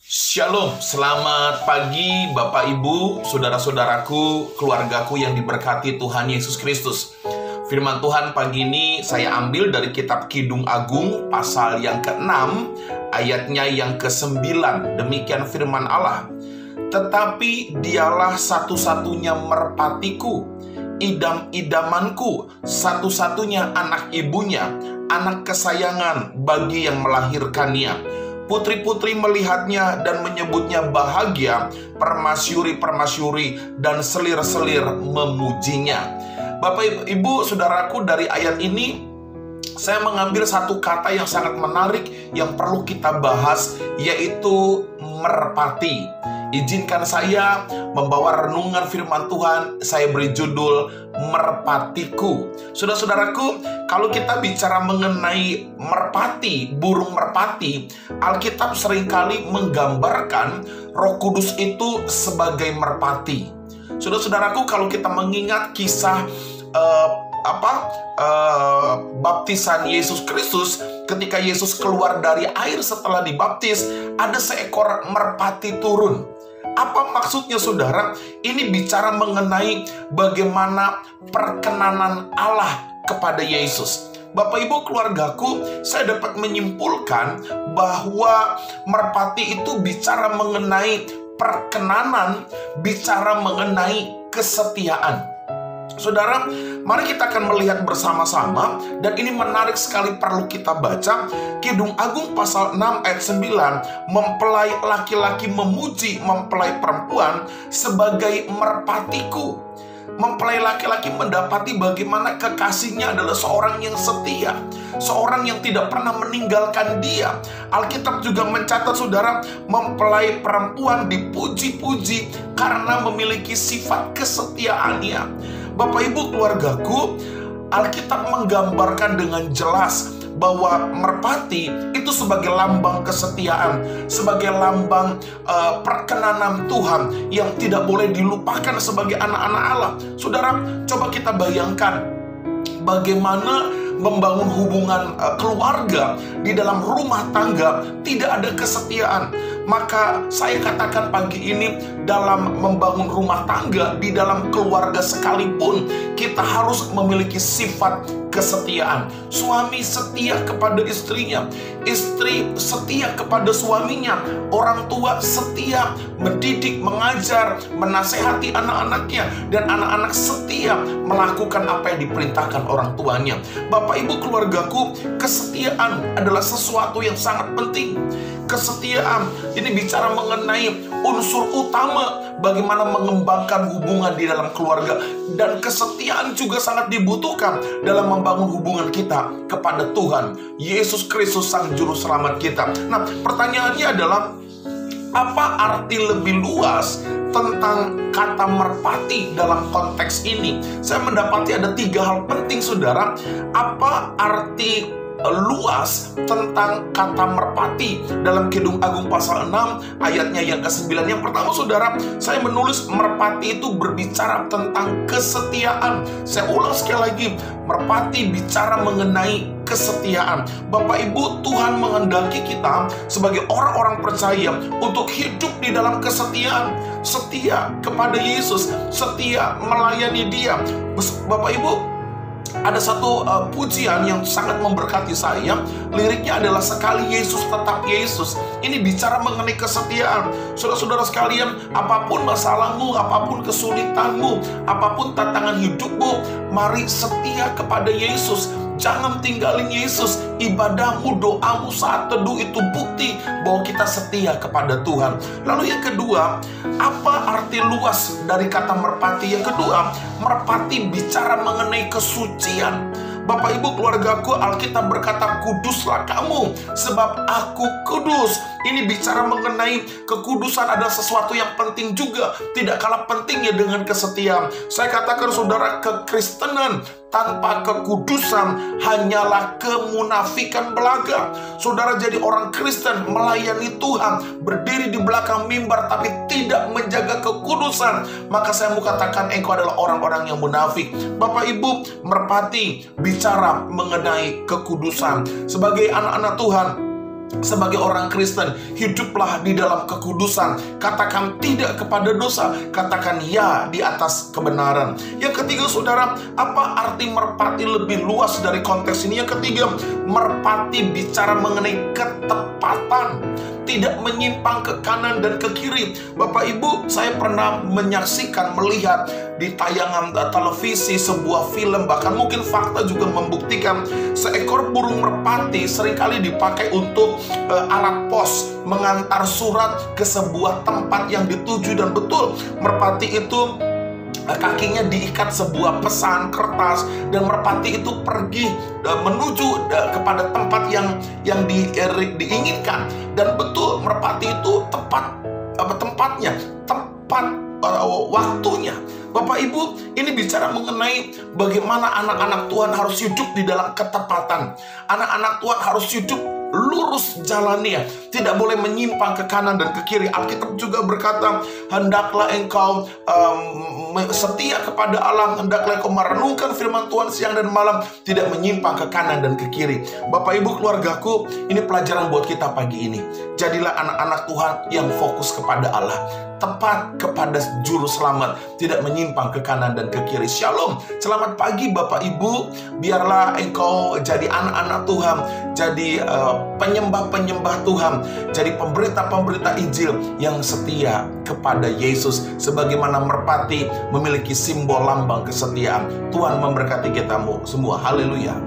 Shalom, selamat pagi Bapak Ibu, saudara-saudaraku, keluargaku yang diberkati Tuhan Yesus Kristus. Firman Tuhan pagi ini saya ambil dari kitab Kidung Agung pasal yang ke-6 ayatnya yang ke-9. Demikian firman Allah. Tetapi dialah satu-satunya merpatiku, idam-idamanku, satu-satunya anak ibunya, anak kesayangan bagi yang melahirkannya. Putri-putri melihatnya dan menyebutnya bahagia, permasyuri-permasyuri dan selir-selir memujinya. Bapak Ibu saudaraku, dari ayat ini saya mengambil satu kata yang sangat menarik yang perlu kita bahas, yaitu merpati. Izinkan saya membawa renungan firman Tuhan. Saya beri judul merpatiku. Saudara-saudaraku, kalau kita bicara mengenai merpati, burung merpati, Alkitab seringkali menggambarkan Roh Kudus itu sebagai merpati. Saudara-saudaraku, kalau kita mengingat kisah baptisan Yesus Kristus, ketika Yesus keluar dari air setelah dibaptis, ada seekor merpati turun. Apa maksudnya saudara? Ini bicara mengenai bagaimana perkenanan Allah kepada Yesus. Bapak Ibu keluargaku, saya dapat menyimpulkan bahwa merpati itu bicara mengenai perkenanan, bicara mengenai kesetiaan. Saudara, mari kita akan melihat bersama-sama, dan ini menarik sekali perlu kita baca. Kidung Agung pasal 6 ayat 9, mempelai laki-laki memuji mempelai perempuan sebagai merpatiku. Mempelai laki-laki mendapati bagaimana kekasihnya adalah seorang yang setia, seorang yang tidak pernah meninggalkan dia. Alkitab juga mencatat saudara, mempelai perempuan dipuji-puji karena memiliki sifat kesetiaannya. Bapak Ibu keluargaku, Alkitab menggambarkan dengan jelas bahwa merpati itu sebagai lambang kesetiaan, sebagai lambang perkenanan Tuhan yang tidak boleh dilupakan sebagai anak-anak Allah. Saudara, coba kita bayangkan bagaimana membangun hubungan keluarga di dalam rumah tangga tidak ada kesetiaan. Maka saya katakan pagi ini, dalam membangun rumah tangga, di dalam keluarga sekalipun, kita harus memiliki sifat kesetiaan. Suami setia kepada istrinya, istri setia kepada suaminya, orang tua setia mendidik, mengajar, menasehati anak-anaknya, dan anak-anak setia melakukan apa yang diperintahkan orang tuanya. Bapak Ibu keluargaku, kesetiaan adalah sesuatu yang sangat penting. Kesetiaan ini bicara mengenai unsur utama bagaimana mengembangkan hubungan di dalam keluarga, dan kesetiaan juga sangat dibutuhkan dalam membangun hubungan kita kepada Tuhan Yesus Kristus Sang Juru Selamat kita. Nah, pertanyaannya adalah, apa arti lebih luas tentang kata merpati dalam konteks ini? Saya mendapati ada 3 hal penting saudara. Apa arti luas tentang kata merpati dalam Kidung Agung pasal 6 ayatnya yang ke-9. Yang pertama saudara, saya menulis merpati itu berbicara tentang kesetiaan. Saya ulang sekali lagi, merpati bicara mengenai kesetiaan. Bapak Ibu, Tuhan menghendaki kita sebagai orang-orang percaya untuk hidup di dalam kesetiaan. Setia kepada Yesus, setia melayani Dia. Bapak Ibu, ada satu pujian yang sangat memberkati saya. Liriknya adalah sekali Yesus tetap Yesus. Ini bicara mengenai kesetiaan. Saudara-saudara sekalian, apapun masalahmu, apapun kesulitanmu, apapun tantangan hidupmu, mari setia kepada Yesus. Jangan tinggalin Yesus. Ibadahmu, doamu saat teduh itu bukti bahwa kita setia kepada Tuhan. Lalu yang kedua, apa arti luas dari kata merpati? Yang kedua, merpati bicara mengenai kesucian. Bapak Ibu keluargaku, Alkitab berkata, kuduslah kamu sebab aku kudus. Ini bicara mengenai kekudusan adalah sesuatu yang penting juga, tidak kalah pentingnya dengan kesetiaan. Saya katakan saudara, kekristenan tanpa kekudusan hanyalah kemunafikan belaga. Saudara jadi orang Kristen, melayani Tuhan, berdiri di belakang mimbar tapi tidak menjaga kekudusan, maka saya mau katakan engkau adalah orang-orang yang munafik. Bapak Ibu, merpati bicara mengenai kekudusan. Sebagai anak-anak Tuhan, Sebagai orang Kristen, hiduplah di dalam kekudusan. Katakan tidak kepada dosa. Katakan ya di atas kebenaran. Yang ketiga, saudara, apa arti merpati lebih luas dari konteks ini? Yang ketiga, merpati bicara mengenai ketepatan, tidak menyimpang ke kanan dan ke kiri. Bapak Ibu, saya pernah menyaksikan, melihat di tayangan televisi sebuah film, bahkan mungkin fakta juga membuktikan seekor burung merpati seringkali dipakai untuk alat pos, mengantar surat ke sebuah tempat yang dituju. Dan betul, merpati itu kakinya diikat sebuah pesan kertas, dan merpati itu pergi menuju kepada tempat yang diinginkan. Dan betul, merpati itu tepat tempatnya, tepat waktunya. Bapak Ibu, ini bicara mengenai bagaimana anak-anak Tuhan harus hidup di dalam ketepatan. Anak-anak Tuhan harus hidup lurus jalannya, tidak boleh menyimpang ke kanan dan ke kiri. Alkitab juga berkata, hendaklah engkau setia kepada Allah, hendaklah engkau merenungkan firman Tuhan siang dan malam, tidak menyimpang ke kanan dan ke kiri. Bapak Ibu, keluargaku, ini pelajaran buat kita pagi ini. Jadilah anak-anak Tuhan yang fokus kepada Allah, tepat kepada juru selamat, tidak menyimpang ke kanan dan ke kiri. Shalom, selamat pagi Bapak Ibu. Biarlah engkau jadi anak-anak Tuhan, jadi penyembah-penyembah Tuhan, jadi pemberita-pemberita Injil yang setia kepada Yesus, sebagaimana merpati memiliki simbol lambang kesetiaan. Tuhan memberkati kita semua. Haleluya.